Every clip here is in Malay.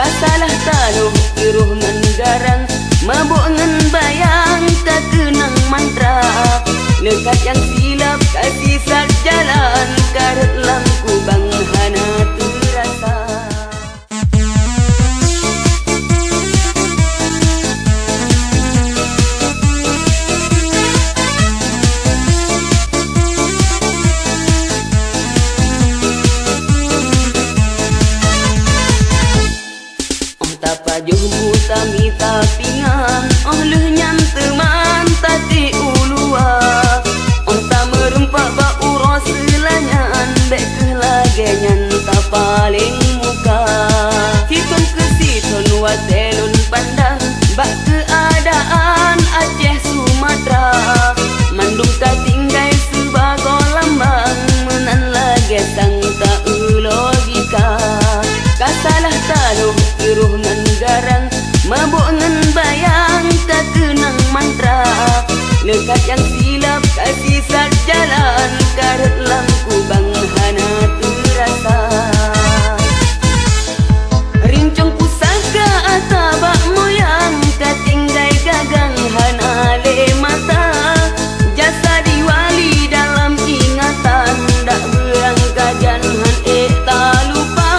kasalah taluh iruh ngan garang, mabuk ngan bayang tak kenang mantra. Lekat yang silap kasih sak jalan, karet lampu bang hana terasa. Pajuh buta mita pingan, oh lehnyan teman tati ulua. Oh tak merempak bak uros selanyan, bek kelagenyan tak paling muka. Siton ke siton watelun pandang, bak keadaan Aceh Sumatera. Mandung katinggai sebagai lambang, menan lagi sang tak logika. Kasalah taluh iruh ngan garang, mabuk ngan bayang tak kenang mantra. Lekat yang silap kasih sak jalan, karet lampu bang hana terasa. Rincong pusaka atabak moyang, katinggai gagang hana le mata. Jasa diwali dalam ingatan, dak berang kajan han tak lupa.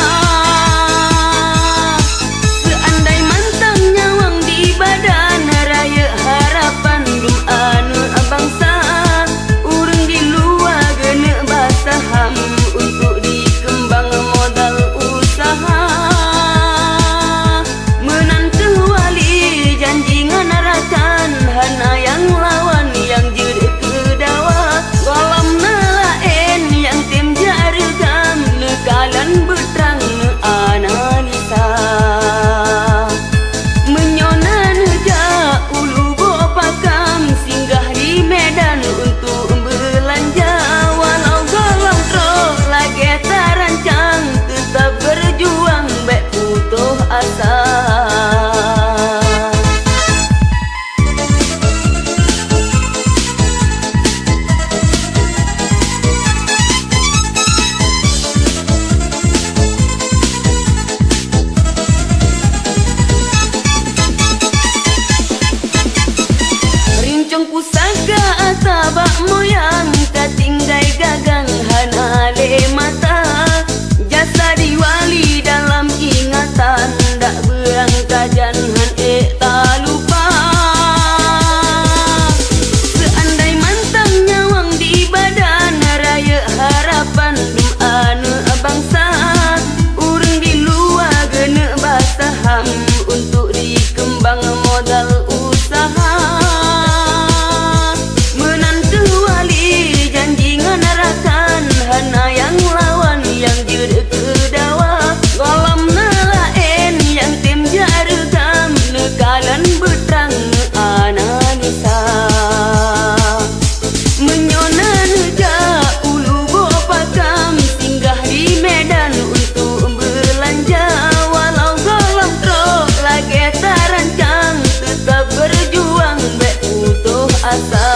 Untuk dikembang modal usaha, menantu wali janji nganarakan hana yang lawan yang jadi kedawa. Golam nelaen yang tim jarigam, nekalan betrang analisa. Menyonan ja ulu bopakam, singgah di Medan untuk belanja. Tarancang tetap berjuang, bek putuh asa. Rincong pusaka atabak moyang, katinggai gagang hana le mata. Jasa diwali dalam ingatan, dak berang kajan han tak lupa. Seandai mantang nyawang di badan, raya harapan anu bangsa. Urang di luar gena basaham, untuk dikembang modal usaha. Menantu wali janji nganarakan hana yang lawan yang jadi kedawa. Golam nelaen yang tim jarigam, nekalan betrang analisa. Menyonan ja ulu bopakam, singgah di Medan untuk belanja. Walau golam truk lagi tarancang, tetap berjuang bek utuh asa.